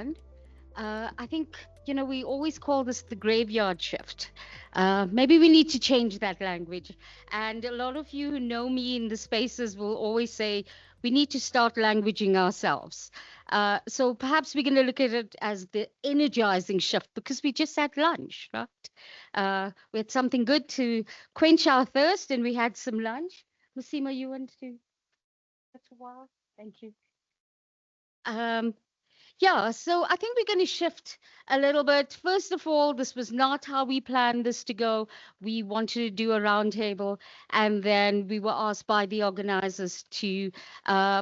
everyone. I think, we always call this the graveyard shift. Maybe we need to change that language. And a lot of you who know me in the spaces will always say we need to start languaging ourselves. So perhaps we're going to look at it as the energizing shift because we just had lunch, right? We had something good to quench our thirst and we had some lunch. Mosima, you want to? That's a while. Thank you. Um, Yeah, so I think we're going to shift a little bit. First of all, this was not how we planned this to go. We wanted to do a roundtable, and then we were asked by the organizers to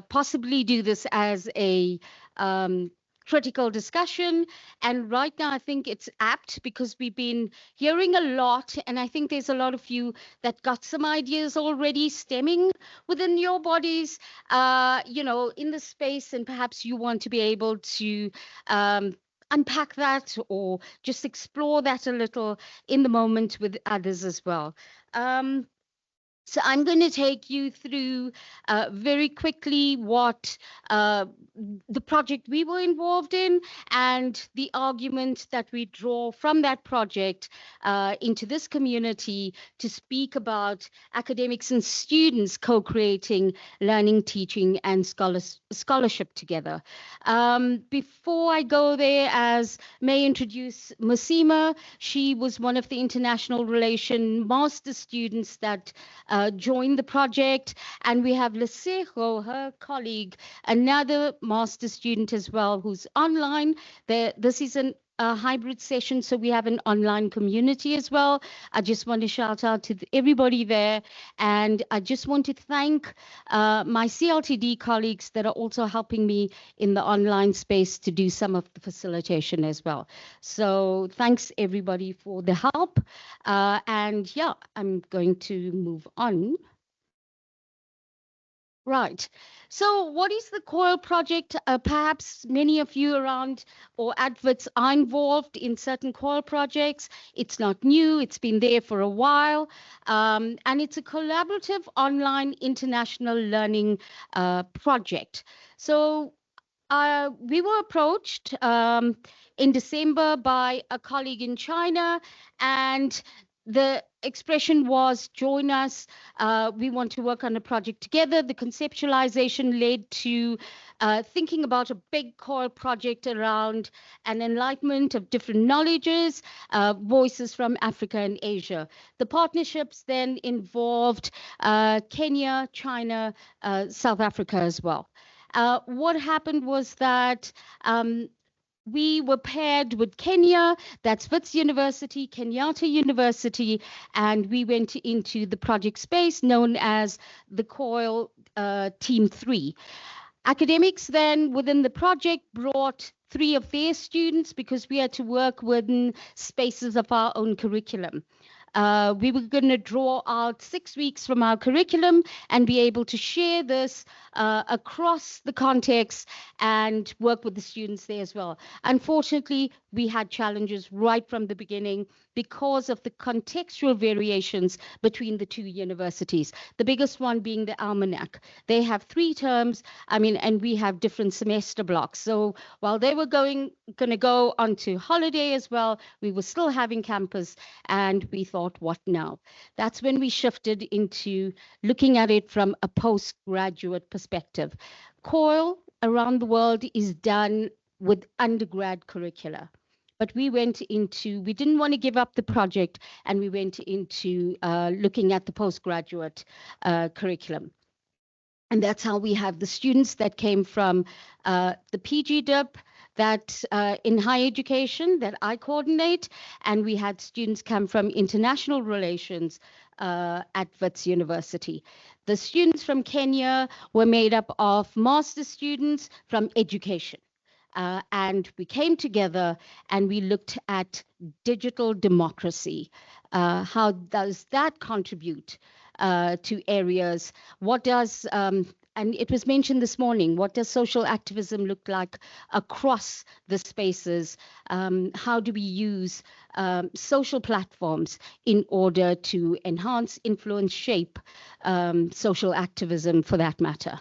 possibly do this as a um, critical discussion. And right now, I think it's apt because we've been hearing a lot, and I think there's a lot of you that got some ideas already stemming within your bodies in the space, and perhaps you want to be able to um, unpack that or just explore that a little in the moment with others as well. So I'm going to take you through very quickly what the project we were involved in and the argument that we draw from that project into this community to speak about academics and students co-creating learning, teaching, and scholarship together. Before I go there, as may introduce Mosima, she was one of the international relation master students that joined the project. And we have Lesego, her colleague, another master student as well, who's online. This is a hybrid session, so we have an online community as well. I just want to shout out to everybody there. And I just want to thank my CLTD colleagues that are also helping me in the online space to do some of the facilitation as well. So thanks everybody for the help. And yeah, I'm going to move on. Right. So, what is the COIL project? Perhaps many of you around or adverts are involved in certain COIL projects. It's not new, it's been there for a while. And it's a collaborative online international learning project. So, we were approached in December by a colleague in China, and the expression was join us. We want to work on a project together. The conceptualization led to thinking about a big core project around an enlightenment of different knowledges, voices from Africa and Asia. The partnerships then involved Kenya, China, South Africa as well. What happened was that we were paired with Kenya, that's Wits University, Kenyatta University, and we went into the project space known as the COIL Team 3. Academics then within the project brought 3 of their students because we had to work within spaces of our own curriculum. We were going to draw out 6 weeks from our curriculum and be able to share this across the context and work with the students there as well. Unfortunately, we had challenges right from the beginning because of the contextual variations between the 2 universities. The biggest one being the Almanac. They have 3 terms, and we have different semester blocks. So while they were going to go onto holiday as well, we were still having campus, and we thought, what now? That's when we shifted into looking at it from a postgraduate perspective. COIL around the world is done with undergrad curricula. But we didn't want to give up the project, and we went into looking at the postgraduate curriculum. And that's how we have the students that came from the PGDIP, that in higher education that I coordinate, and we had students come from international relations at Wits University. The students from Kenya were made up of master students from education. And we came together and we looked at digital democracy. How does that contribute to areas? What does, and it was mentioned this morning, what does social activism look like across the spaces? How do we use social platforms in order to enhance, influence, shape social activism for that matter?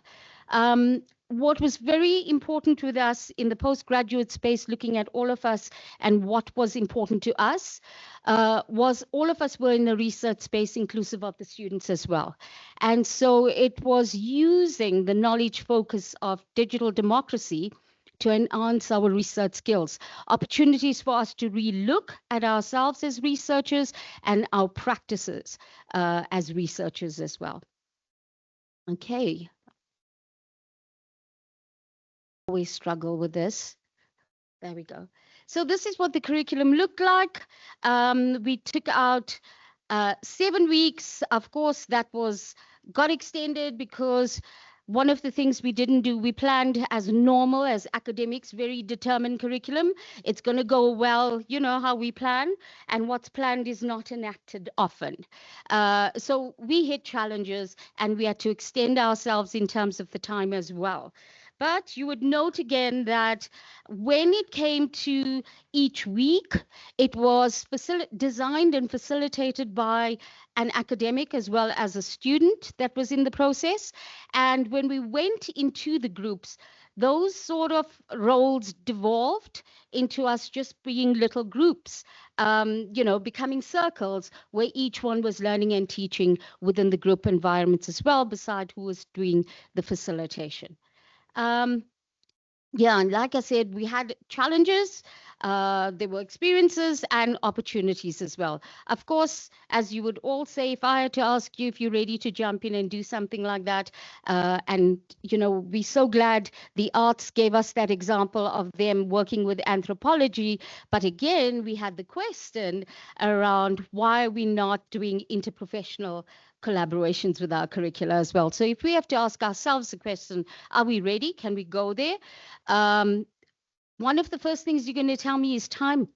what was very important with us in the postgraduate space, looking at all of us and what was important to us, was all of us were in the research space, inclusive of the students as well. And so it was using the knowledge focus of digital democracy to enhance our research skills, opportunities for us to relook at ourselves as researchers and our practices as researchers as well. Okay. We struggle with this. There we go. So this is what the curriculum looked like. We took out 7 weeks. Of course, that got extended because one of the things we didn't do, we planned as normal as academics, very determined curriculum. It's going to go well, you know how we plan, and what's planned is not enacted often. So we hit challenges and we had to extend ourselves in terms of the time as well. But you would note again that when it came to each week, it was designed and facilitated by an academic as well as a student that was in the process. And when we went into the groups, those sort of roles devolved into us just being little groups, becoming circles where each one was learning and teaching within the group environments as well, beside who was doing the facilitation. Um, yeah, and like I said, we had challenges, there were experiences and opportunities as well. Of course, as you would all say, if I had to ask you if you're ready to jump in and do something like that, and we're so glad the arts gave us that example of them working with anthropology. But again, we had the question around why are we not doing interprofessional collaborations with our curricula as well. So if we have to ask ourselves the question, are we ready? Can we go there? One of the first things you're going to tell me is time.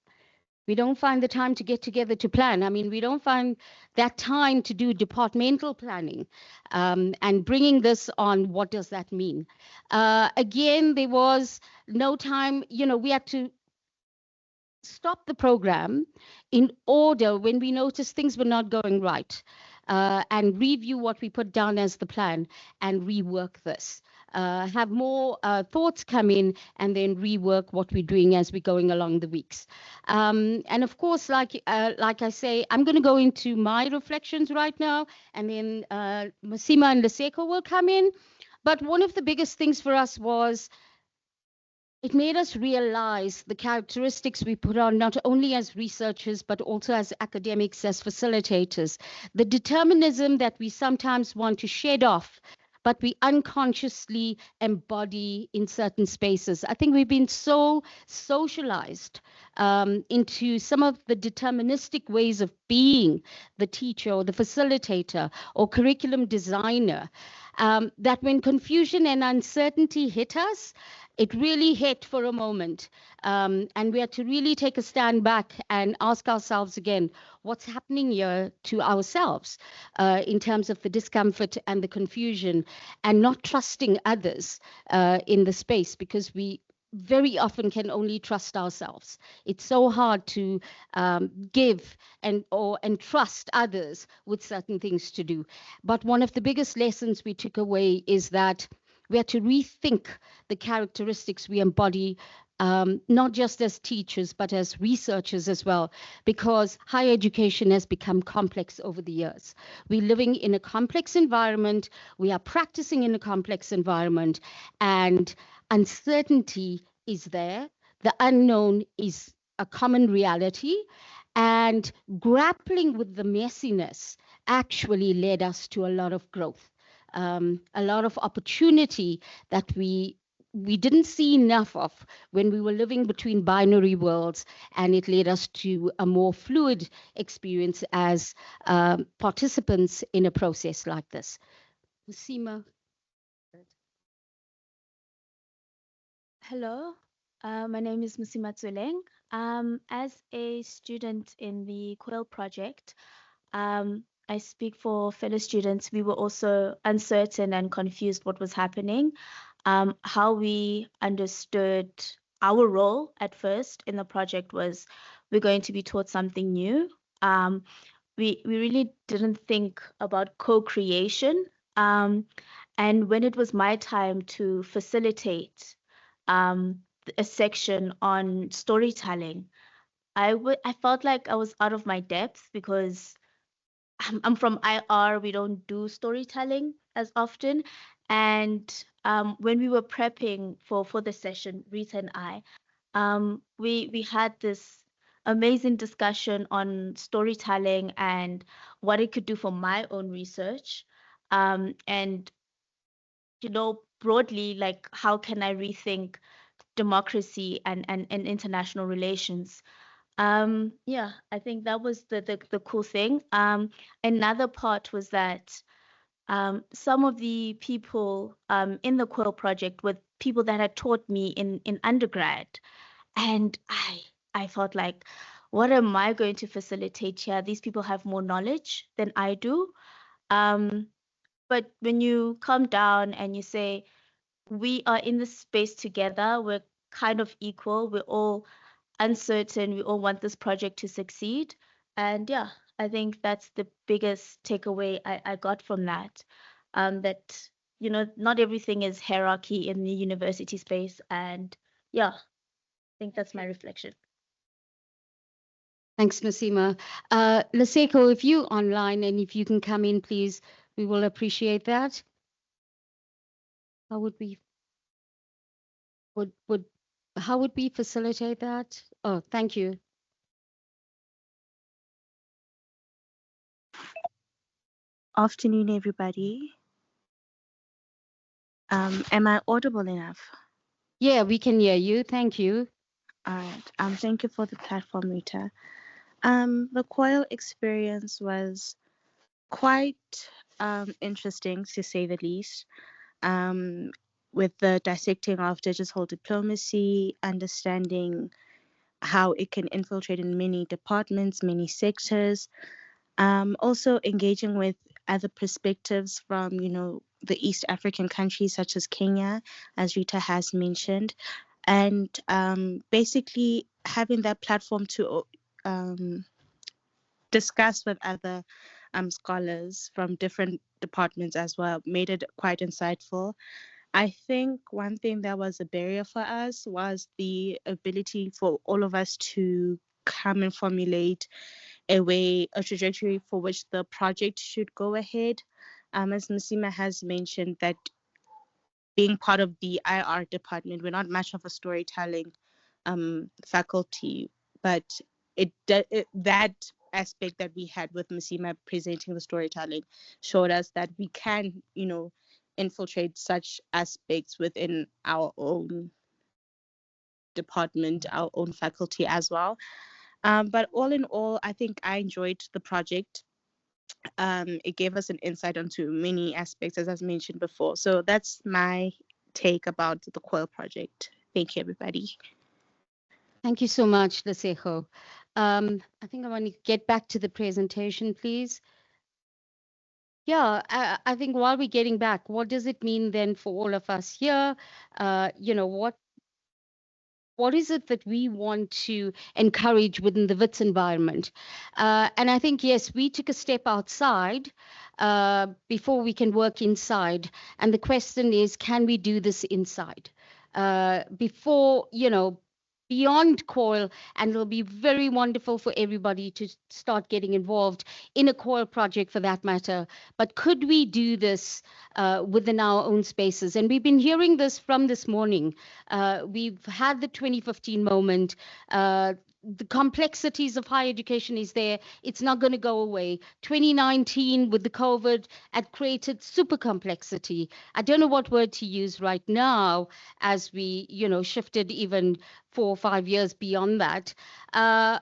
We don't find the time to get together to plan. I mean, we don't find that time to do departmental planning, and bringing this on. What does that mean? Again, there was no time. We had to stop the program in order when we noticed things were not going right, and review what we put down as the plan and rework this. Have more thoughts come in and then rework what we're doing as we're going along the weeks. And of course, like I say, I'm going to go into my reflections right now, and then Mosima and Lesego will come in. But one of the biggest things for us was it made us realize the characteristics we put on, not only as researchers, but also as academics, as facilitators. The determinism that we sometimes want to shed off, but we unconsciously embody in certain spaces. I think we've been so socialized into some of the deterministic ways of being the teacher or the facilitator or curriculum designer, that when confusion and uncertainty hit us, it really hit for a moment. And we had to really take a stand back and ask ourselves again, what's happening here to ourselves in terms of the discomfort and the confusion, and not trusting others in the space, because we very often can only trust ourselves. It's so hard to give and trust others with certain things to do. But one of the biggest lessons we took away is that we had to rethink the characteristics we embody, not just as teachers, but as researchers as well, because higher education has become complex over the years. We're living in a complex environment, we are practicing in a complex environment, and uncertainty is there. The unknown is a common reality, and grappling with the messiness actually led us to a lot of growth. A lot of opportunity that we didn't see enough of when we were living between binary worlds, and it led us to a more fluid experience as participants in a process like this. Mosima. Hello, my name is Mosima Tsweleng. As a student in the COIL project, I speak for fellow students. We were also uncertain and confused what was happening. How we understood our role at first in the project was we're going to be taught something new. We really didn't think about co-creation. And when it was my time to facilitate a section on storytelling, I felt like I was out of my depth because I'm from IR. We don't do storytelling as often. And when we were prepping for the session, Rita and I, we had this amazing discussion on storytelling and what it could do for my own research. And broadly, like how can I rethink democracy and international relations? Yeah, I think that was the cool thing. Another part was that some of the people in the COIL project were people that had taught me in undergrad, and I felt like, what am I going to facilitate here? These people have more knowledge than I do. Um, but when you come down and you say, we are in this space together, we're kind of equal, we're all uncertain, we all want this project to succeed. And yeah, I think that's the biggest takeaway I got from that. That, not everything is hierarchy in the university space. And yeah, I think that's my reflection. Thanks, Mosima. Lesego, if you online and if you can come in, please, we will appreciate that. How would we would how would we facilitate that? Oh, thank you. Afternoon, everybody. Am I audible enough? Yeah, we can hear you. Thank you. All right. Thank you for the platform, Rita. The COIL experience was quite interesting, to say the least. With the dissecting of digital diplomacy, understanding how it can infiltrate in many departments, many sectors. Also engaging with other perspectives from, the East African countries such as Kenya, as Rita has mentioned, and basically having that platform to discuss with other scholars from different departments as well made it quite insightful. I think one thing that was a barrier for us was the ability for all of us to come and formulate a trajectory for which the project should go ahead. As Mosima has mentioned, that being part of the IR department, we're not much of a storytelling faculty, but that aspect that we had with Mosima presenting the storytelling showed us that we can, infiltrate such aspects within our own department, our own faculty as well. But all in all, I think I enjoyed the project. It gave us an insight onto many aspects, as I've mentioned before. So that's my take about the COIL project. Thank you, everybody. Thank you so much, Lesego. I think I want to get back to the presentation, please. Yeah, I think while we're getting back, what does it mean then for all of us here? What is it that we want to encourage within the WITS environment? And I think, yes, we took a step outside before we can work inside. And the question is, can we do this inside? Before, beyond COIL, and it'll be very wonderful for everybody to start getting involved in a COIL project for that matter. But could we do this within our own spaces? And we've been hearing this from this morning. We've had the 2015 moment. The complexities of higher education is there. It's not going to go away. 2019 with the COVID had created super complexity. I don't know what word to use right now as we, shifted even 4 or 5 years beyond that. Are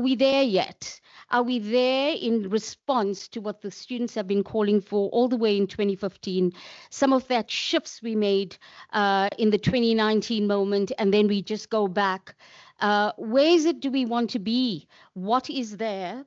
we there yet? Are we there in response to what the students have been calling for all the way in 2015? Some of that shifts we made in the 2019 moment, and then we just go back. Where is it do we want to be? What is there?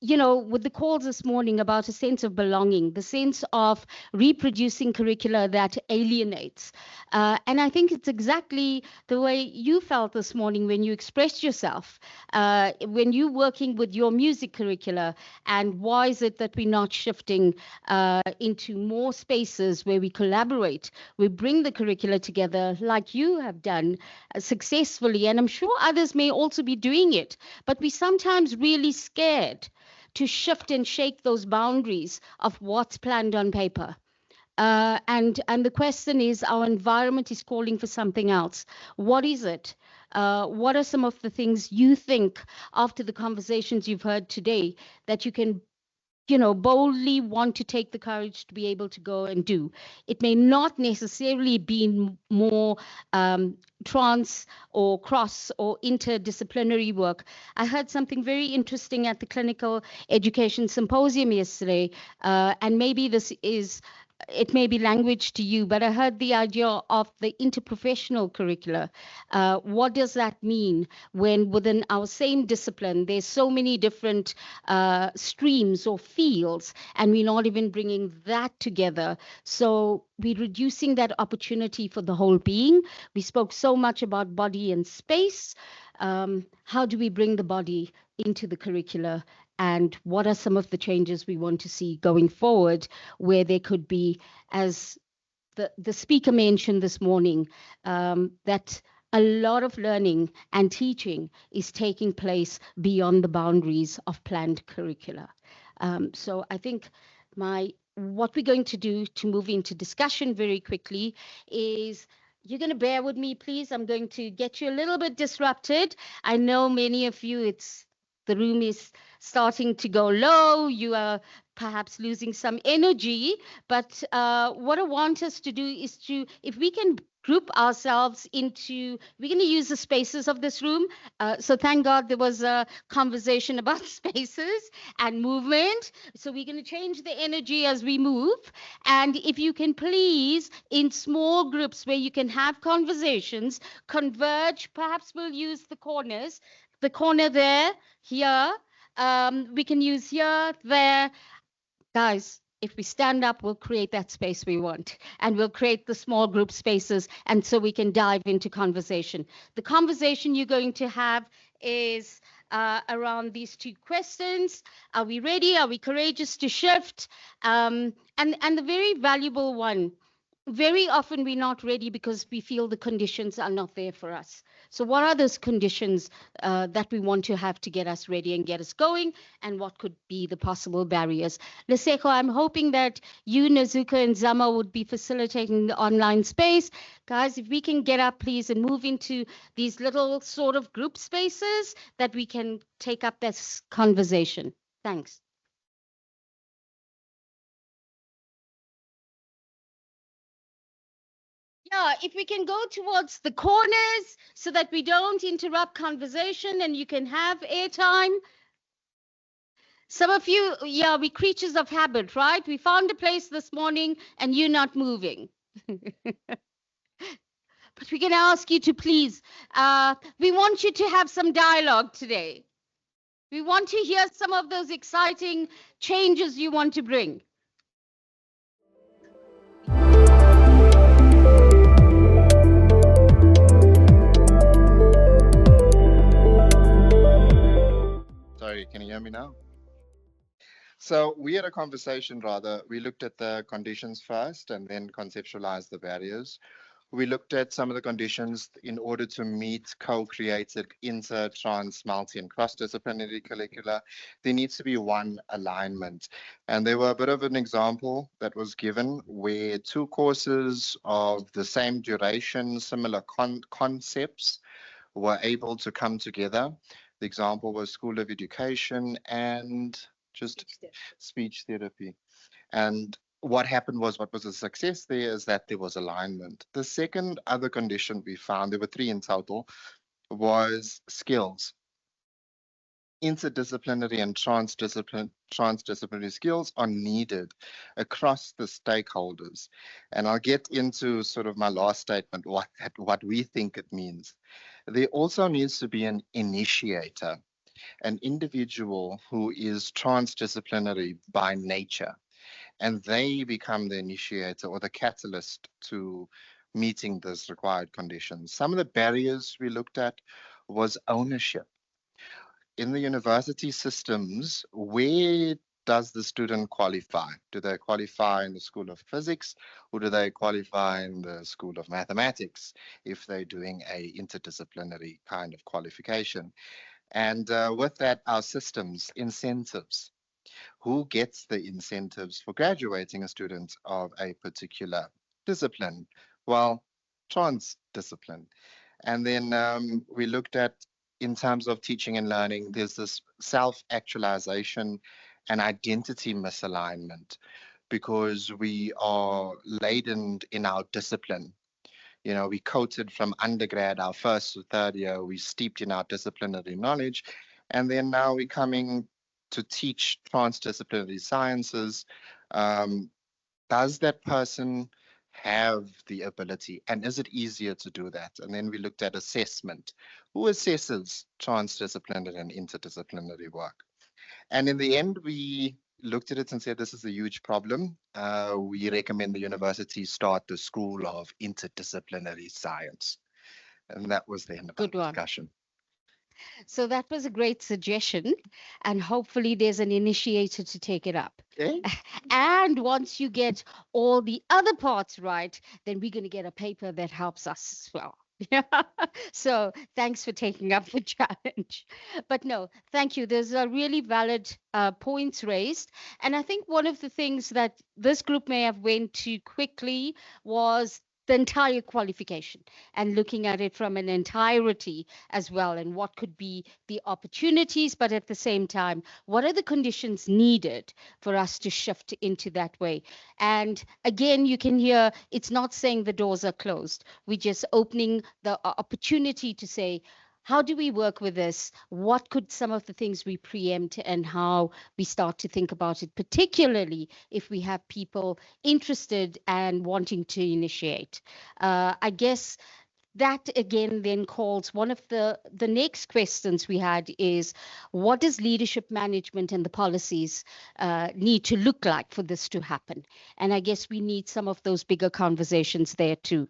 with the calls this morning about a sense of belonging, the sense of reproducing curricula that alienates. And I think it's exactly the way you felt this morning when you expressed yourself, when you're working with your music curricula. And why is it that we're not shifting into more spaces where we collaborate, we bring the curricula together like you have done successfully? And I'm sure others may also be doing it, but we sometimes really scared to shift and shake those boundaries of what's planned on paper. And the question is, our environment is calling for something else. What is it? What are some of the things you think, after the conversations you've heard today, that you can boldly want to take the courage to be able to go and do? It may not necessarily be more trans or cross or interdisciplinary work. I heard something very interesting at the Clinical Education Symposium yesterday, and maybe it may be language to you, but I heard the idea of the interprofessional curricula. What does that mean when within our same discipline, there's so many different streams or fields, and we're not even bringing that together? So we're reducing that opportunity for the whole being. We spoke so much about body and space. How do we bring the body into the curricula? And what are some of the changes we want to see going forward, where there could be, as the speaker mentioned this morning, that a lot of learning and teaching is taking place beyond the boundaries of planned curricula. So I think what we're going to do to move into discussion very quickly is, you're going to bear with me, please. I'm going to get you a little bit disrupted. I know many of you, the room is starting to go low. You are perhaps losing some energy. But what I want us to do is if we can group ourselves into, we're going to use the spaces of this room. So thank God there was a conversation about spaces and movement. So we're going to change the energy as we move. And if you can please, in small groups where you can have conversations, converge. Perhaps we'll use the corners, the corner there, here. We can use here, there. Guys, if we stand up, we'll create that space we want, and we'll create the small group spaces, and so we can dive into conversation. The conversation you're going to have is around these two questions. Are we ready? Are we courageous to shift? And the very valuable one, very often we're not ready because we feel the conditions are not there for us. So what are those conditions that we want to have to get us ready and get us going? And what could be the possible barriers? Lesego, I'm hoping that you, Nazuka, and Zama would be facilitating the online space. Guys, if we can get up, please, and move into these little sort of group spaces that we can take up this conversation. Thanks. Yeah, if we can go towards the corners so that we don't interrupt conversation and you can have airtime. Some of you, yeah, we creatures of habit, right? We found a place this morning and you're not moving. But we're going to ask you to please, we want you to have some dialogue today. We want to hear some of those exciting changes you want to bring. Sorry, can you hear me now? So we had a conversation, rather. We looked at the conditions first and then conceptualized the barriers. We looked at some of the conditions in order to meet co-created inter, trans, multi, and cross-disciplinary curricula. There needs to be one alignment. And there were a bit of an example that was given where two courses of the same duration, similar concepts, were able to come together. The example was School of Education and just speech therapy. And what happened was, what was a success there is that there was alignment. The second other condition we found, there were three in total, was skills. Interdisciplinary and transdisciplinary skills are needed across the stakeholders. And I'll get into sort of my last statement, what we think it means. There also needs to be an initiator. an individual who is transdisciplinary by nature, and they become the initiator or the catalyst to meeting those required conditions. Some of the barriers we looked at was ownership. In the university systems, where does the student qualify? Do they qualify in the School of Physics, or do they qualify in the School of Mathematics if they're doing a interdisciplinary kind of qualification? And with that, our systems, incentives. Who gets the incentives for graduating a student of a particular discipline? Well, transdiscipline. And then we looked at, in terms of teaching and learning, there's this self actualization and identity misalignment because we are laden in our discipline. You know, we coated from undergrad, our first to third year, we steeped in our disciplinary knowledge. And then now we're coming to teach transdisciplinary sciences. Um, does that person have the ability, and is it easier to do that? And then we looked at assessment. Who assesses transdisciplinary and interdisciplinary work? And in the end, we looked at it and said, this is a huge problem. We recommend the university start the School of Interdisciplinary Science. And that was the end of our Good one. discussion. So that was a great suggestion, and hopefully there's an initiator to take it up. Okay. And once you get all the other parts right, then we're going to get a paper that helps us as well. Yeah. So thanks for taking up the challenge. But no, thank you. There's a really valid points raised. And I think one of the things that this group may have went too quickly was the entire qualification and looking at it from an entirety as well, and what could be the opportunities, but at the same time, what are the conditions needed for us to shift into that way? And again, you can hear it's not saying the doors are closed. We're just opening the opportunity to say, how do we work with this? What could some of the things we preempt, and how we start to think about it, particularly if we have people interested and wanting to initiate? I guess that again then calls one of the next questions we had is, what does leadership management and the policies need to look like for this to happen? And I guess we need some of those bigger conversations there too.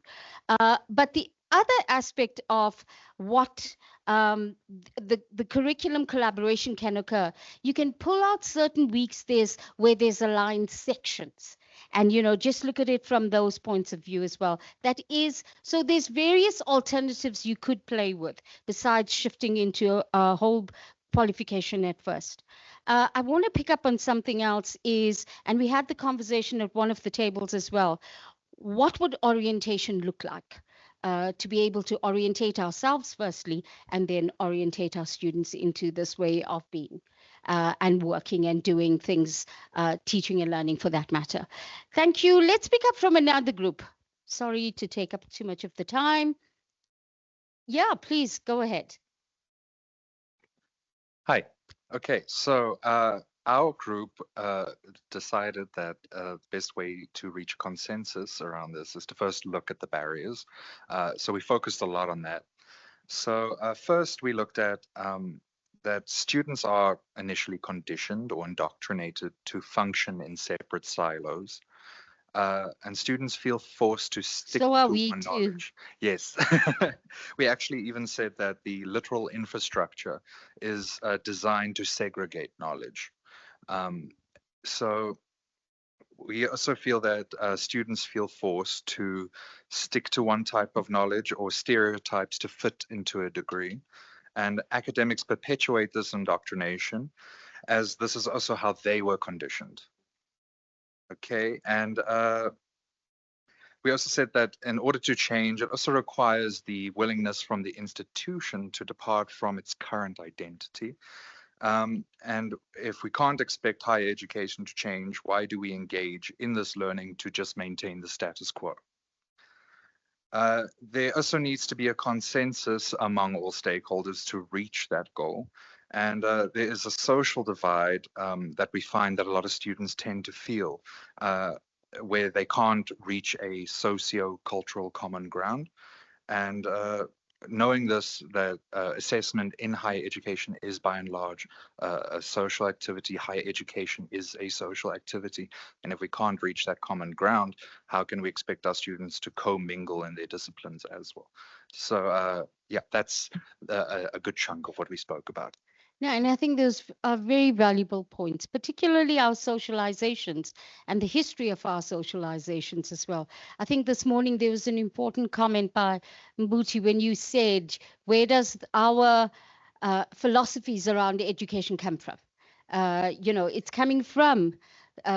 But the other aspect of what the curriculum collaboration can occur, you can pull out certain weeks where there's aligned sections, and just look at it from those points of view as well. That is, so there's various alternatives you could play with besides shifting into a whole qualification at first. I want to pick up on something else and we had the conversation at one of the tables as well. What would orientation look like? To be able to orientate ourselves firstly, and then orientate our students into this way of being and working and doing things, teaching and learning for that matter. Thank you. Let's pick up from another group. Sorry to take up too much of the time. Yeah, please go ahead. Hi. Okay, so our group decided that the best way to reach consensus around this is to first look at the barriers. So we focused a lot on that. So first we looked at that students are initially conditioned or indoctrinated to function in separate silos. And students feel forced to stick So are to we one too. knowledge. Yes. We actually even said that the literal infrastructure is designed to segregate knowledge. So we also feel that students feel forced to stick to one type of knowledge or stereotypes to fit into a degree. And academics perpetuate this indoctrination, as this is also how they were conditioned. Okay, and we also said that in order to change, it also requires the willingness from the institution to depart from its current identity. And if we can't expect higher education to change, why do we engage in this learning to just maintain the status quo? There also needs to be a consensus among all stakeholders to reach that goal. And there is a social divide that we find that a lot of students tend to feel where they can't reach a socio-cultural common ground. And knowing this, that assessment in higher education is by and large a social activity, higher education is a social activity. And if we can't reach that common ground, how can we expect our students to commingle in their disciplines as well? So yeah, that's a good chunk of what we spoke about. Yeah, and I think those are very valuable points, particularly our socializations and the history of our socializations as well. I think this morning there was an important comment by Mbuti when you said, where does our philosophies around education come from? It's coming from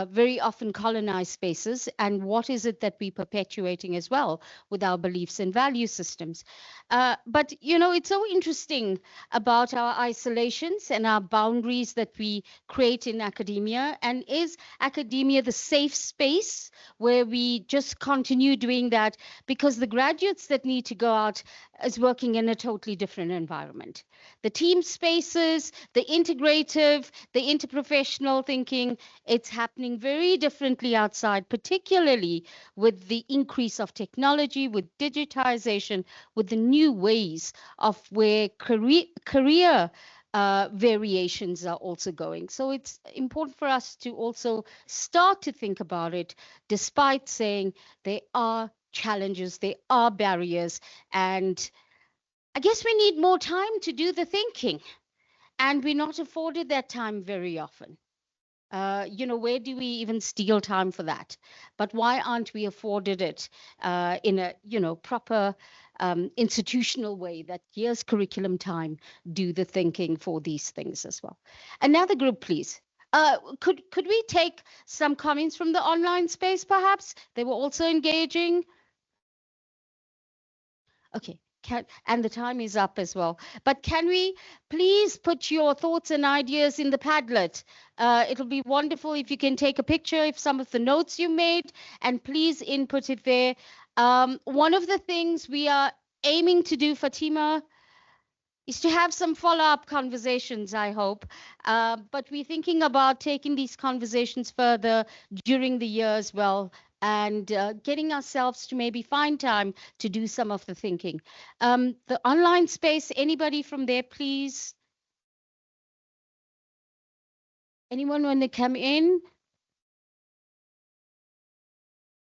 very often colonized spaces. And what is it that we're perpetuating as well with our beliefs and value systems? But, it's so interesting about our isolations and our boundaries that we create in academia. And is academia the safe space where we just continue doing that? Because the graduates that need to go out is working in a totally different environment. The team spaces, the integrative, the interprofessional thinking, it's happening very differently outside, particularly with the increase of technology, with digitization, with the new ways of where career variations are also going. So it's important for us to also start to think about it, despite saying there are challenges, there are barriers, and I guess we need more time to do the thinking, and we're not afforded that time very often. Where do we even steal time for that? But why aren't we afforded it in a, proper institutional way that here's curriculum time, do the thinking for these things as well. Another group, please. Could we take some comments from the online space, perhaps? They were also engaging. Okay. And the time is up as well. But can we please put your thoughts and ideas in the Padlet? It'll be wonderful if you can take a picture of some of the notes you made and please input it there. One of the things we are aiming to do, Fatima, is to have some follow-up conversations, I hope. But we're thinking about taking these conversations further during the year as well, and getting ourselves to maybe find time to do some of the thinking. The online space, anybody from there, please? Anyone want to come in?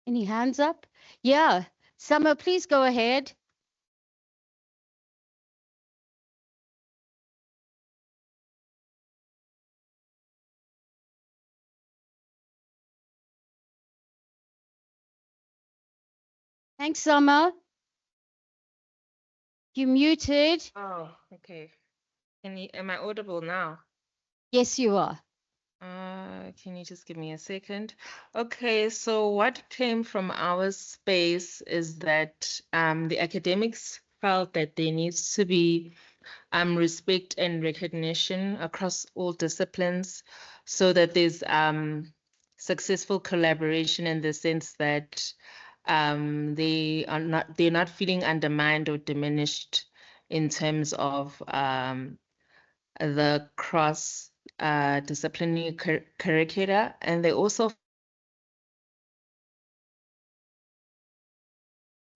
Any hands up? Yeah, Summer, please go ahead. Thanks, Summer. You muted. Oh, okay. Am I audible now? Yes, you are. Can you just give me a second? Okay, so what came from our space is that the academics felt that there needs to be respect and recognition across all disciplines so that there's successful collaboration in the sense that they're not feeling undermined or diminished in terms of the cross disciplinary curricula, and they also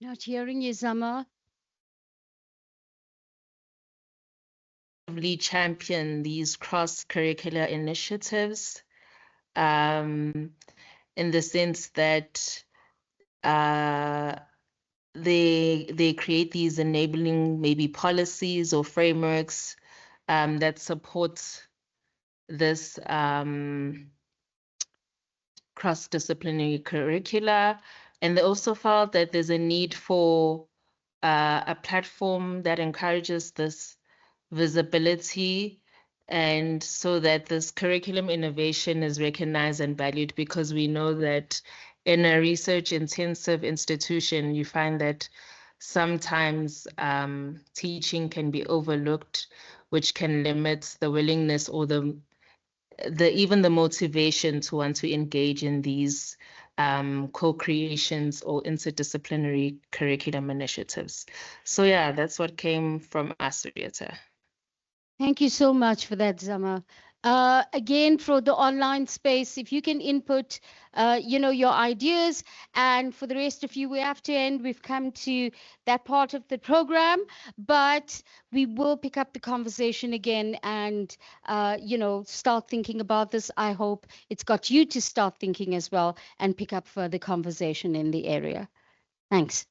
Not hearing you, Summer. really champion these cross curricular initiatives in the sense that they create these enabling maybe policies or frameworks that support this cross-disciplinary curricula. And they also felt that there's a need for a platform that encourages this visibility, and so that this curriculum innovation is recognized and valued, because we know that in a research intensive institution, you find that sometimes teaching can be overlooked, which can limit the willingness or even the motivation to want to engage in these co-creations or interdisciplinary curriculum initiatives. So yeah, that's what came from us, Rieta. Thank you so much for that, Zama. Again, for the online space, if you can input, your ideas. And for the rest of you, we have to end. We've come to that part of the program, but we will pick up the conversation again and, start thinking about this. I hope it's got you to start thinking as well and pick up further conversation in the area. Thanks.